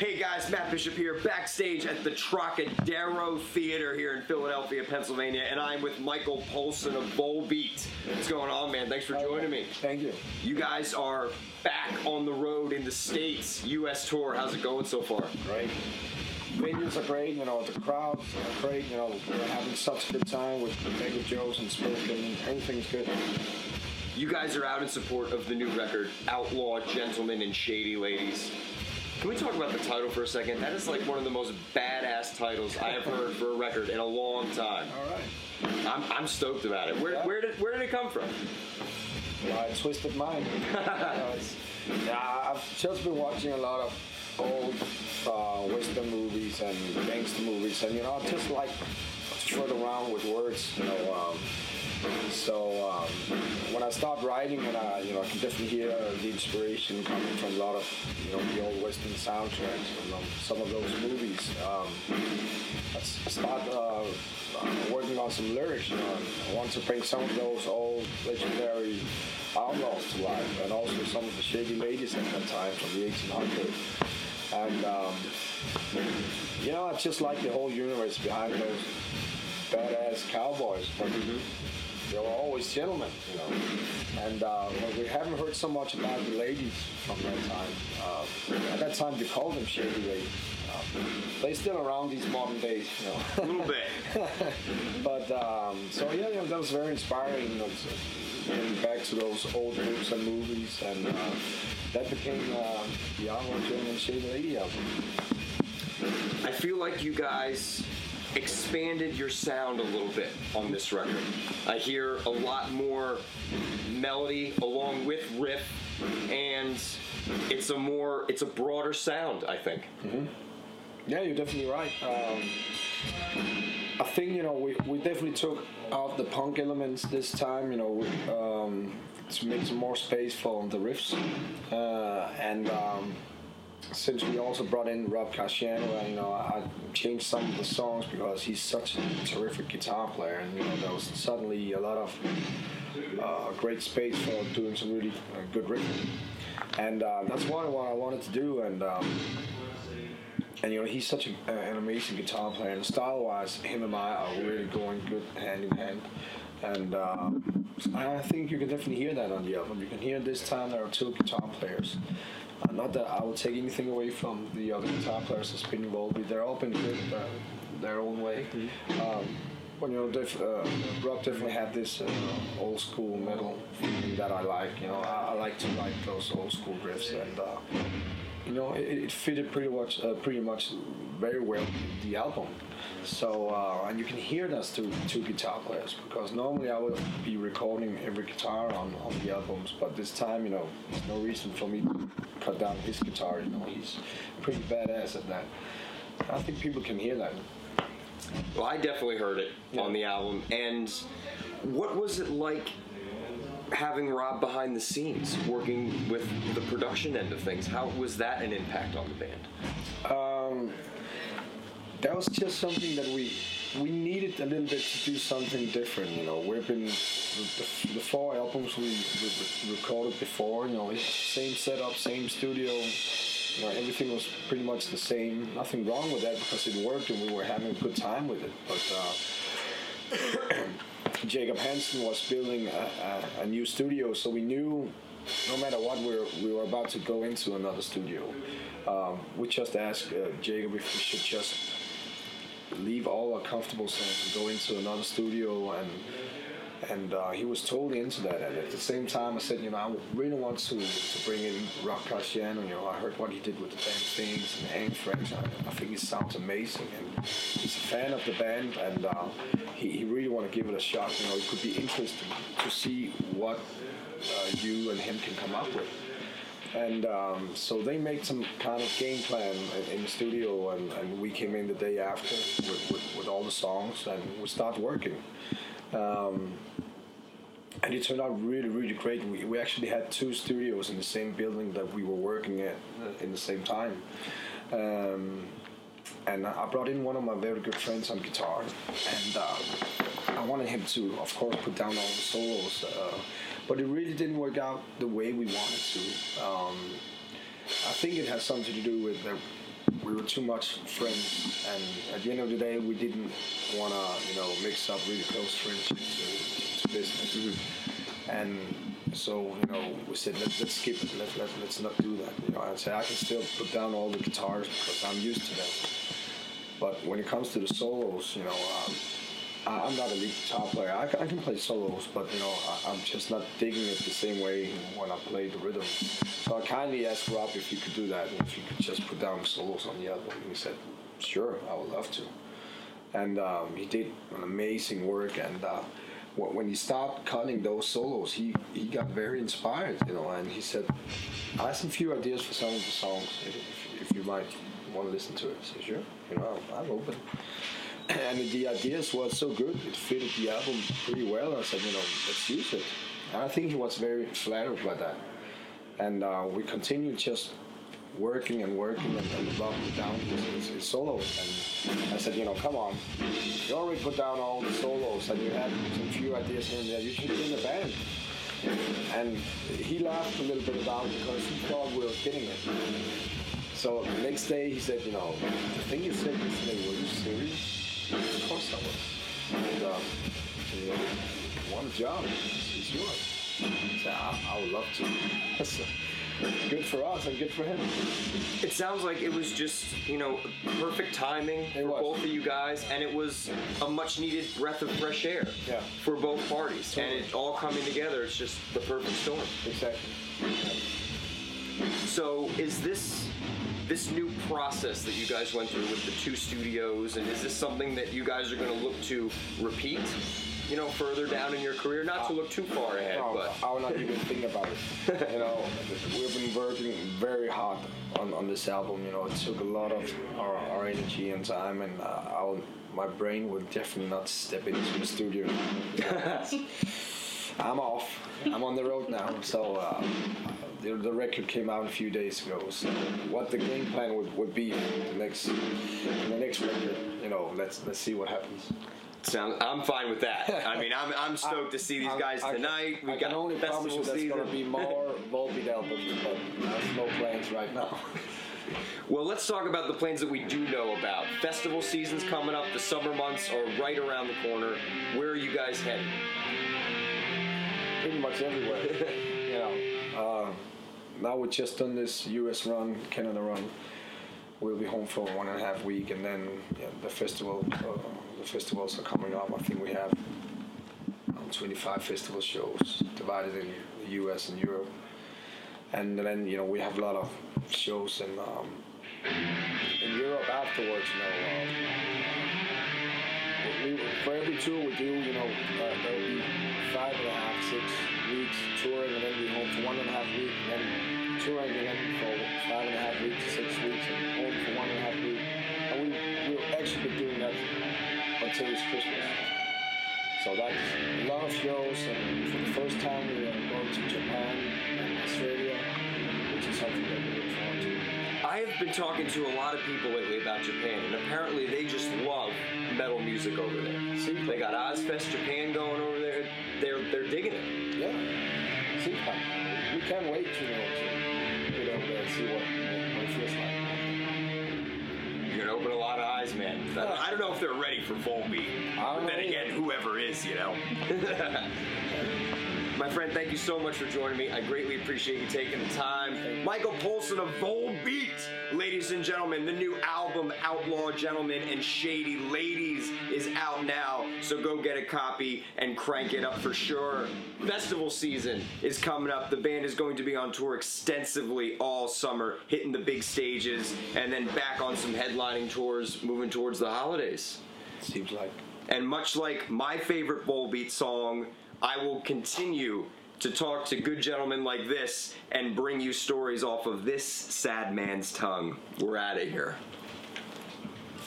Hey guys, Matt Bishop here, backstage at the Trocadero Theater here in Philadelphia, Pennsylvania, and I'm with Michael Poulsen of Volbeat. What's going on, man? Thanks for joining me. Thank you. You guys are back on the road in the States, U.S. tour. How's it going so far? Great. Venues are great, the crowds are great, we're having such a good time with mega Joes and Smoke, and everything's good. You guys are out in support of the new record, Outlaw, Gentlemen, and Shady, ladies. Can we talk about the title for a second? That is like one of the most badass titles I have heard for a record in a long time. All right. I'm stoked about it. Where did it come from? My twisted mind. I've just been watching a lot of old Western movies and gangster movies, and I just like to throw around with words, So when I start writing, and I can definitely hear the inspiration coming from a lot of the old Western soundtracks, some of those movies. I start working on some lyrics. I want to bring some of those old legendary outlaws to life, and also some of the shady ladies at that time from the 1800s. And I just like the whole universe behind those badass cowboys. But they were always gentlemen, And we haven't heard so much about the ladies from that time. At that time, they called them shady ladies. They're still around these modern days, A little bit. But that was very inspiring. Getting back to those old books and movies, and that became the Outlaw, Gentlemen, and Shady Lady album. I feel like you guys expanded your sound a little bit on this record. I hear a lot more melody along with riff, and it's a broader sound, I think. Mm-hmm. Yeah, you're definitely right. I think we definitely took out the punk elements this time, to make some more space for the riffs, and since we also brought in Rob Casciano, I changed some of the songs because he's such a terrific guitar player, and there was suddenly a lot of great space for doing some really good riffing, and that's what I wanted to do, and he's such an amazing guitar player, and style-wise, him and I are really going good hand in hand, and I think you can definitely hear that on the album. You can hear this time there are two guitar players. Not that I would take anything away from the other guitar players that's been involved. They're all been good their own way. But Rob definitely had this old school metal feeling that I like. I like to write those old school riffs, and it fitted pretty much very well in the album. So and you can hear those two guitar players, because normally I would be recording every guitar on the albums, but this time there's no reason for me to cut down his guitar. He's pretty badass at that. I think people can hear that. Well, I definitely heard it on the album. And what was it like having Rob behind the scenes, working with the production end of things? How was that an impact on the band? That was just something that we needed a little bit to do something different. We've been the 4 albums we recorded before. Same setup, same studio. Everything was pretty much the same. Nothing wrong with that because it worked and we were having a good time with it. But Jacob Hansen was building a new studio, so we knew no matter what we were about to go into another studio. We just asked Jacob if we should just leave all our comfortable songs and go into another studio, and he was totally into that. And at the same time, I said, I really want to bring in Rob Casciano. I heard what he did with the Damn Things and Anthrax. I think he sounds amazing, and he's a fan of the band, and he really want to give it a shot. It could be interesting to see what you and him can come up with. And so they made some kind of game plan in the studio, and we came in the day after with all the songs, and we started working. And it turned out really, really great. We actually had 2 studios in the same building that we were working at in the same time. And I brought in one of my very good friends on guitar, and I wanted him to, of course, put down all the solos. But it really didn't work out the way we wanted to. I think it has something to do with that we were too much friends, and at the end of the day, we didn't want to, mix up really close friendship to business. Mm-hmm. And so, we said, let's skip it. Let's not do that. I said, I can still put down all the guitars because I'm used to them. But when it comes to the solos, I'm not a lead guitar player. I can play solos, but I'm just not digging it the same way when I play the rhythm. So I kindly asked Rob if he could do that, and if he could just put down solos on the album. And he said, "Sure, I would love to." And he did an amazing work. And when he started cutting those solos, he got very inspired, And he said, "I have some few ideas for some of the songs. If you might want to listen to it." I said, "Sure, I'm open." And the ideas was so good, it fitted the album pretty well. I said, let's use it. And I think he was very flattered by that. And we continued just working and bumping down his solos. And I said, come on, you already put down all the solos and you had some few ideas here and there. You should be in the band. And he laughed a little bit about it because he thought we were kidding it. So the next day he said, the thing you said yesterday, were you serious? Of course I was. And one job, it's yours. So I would love to. So, good for us and good for him. It sounds like it was just, perfect timing for both of you guys, and it was a much-needed breath of fresh air for both parties. Totally. And it all coming together, it's just the perfect storm. Exactly. So is this new process that you guys went through with the 2 studios, and is this something that you guys are going to look to repeat, further down in your career? Not to look too far ahead, but... I will not even think about it. We've been working very hard on this album. It took a lot of our energy and time, and my brain would definitely not step into the studio. I'm off. I'm on the road now, so... The record came out a few days ago, so what the game plan would be the next record, let's see what happens. I'm fine with that. I mean, I'm stoked to see these guys tonight. I can only promise you there's going to be more Volbeat albums, but there's no plans right now. Well, let's talk about the plans that we do know about. Festival season's coming up. The summer months are right around the corner. Where are you guys headed? Pretty much everywhere. Now we've just done this U.S. run, Canada run. We'll be home for 1.5 weeks, and then the festivals are coming up. I think we have 25 festival shows divided in the U.S. and Europe, and then we have a lot of shows in Europe afterwards. For every tour we do, there'll be 5.5, 6 weeks touring, and then be home for 1.5 weeks, and then touring again for 5.5 weeks, 6 weeks, and home for 1.5 weeks. And we'll actually be doing that until it's Christmas. So that's a lot of shows, and for the first time we are going to Japan and Australia, which is something that we look forward to. I have been talking to a lot of people lately about Japan, and apparently they just love metal music over there. See, they got Ozfest Japan going over there. They're digging it. Yeah. See, we can't wait to get over there and see what it feels like. You're gonna open a lot of eyes, man. I don't know if they're ready for Volbeat. But then again, whoever is, My friend, thank you so much for joining me. I greatly appreciate you taking the time. Michael Poulsen of Volbeat, ladies and gentlemen. The new album, Outlaw, Gentlemen, and Shady Ladies, is out now. So go get a copy and crank it up for sure. Festival season is coming up. The band is going to be on tour extensively all summer, hitting the big stages, and then back on some headlining tours moving towards the holidays. Seems like. And much like my favorite Volbeat song, I will continue to talk to good gentlemen like this and bring you stories off of this sad man's tongue. We're out of here.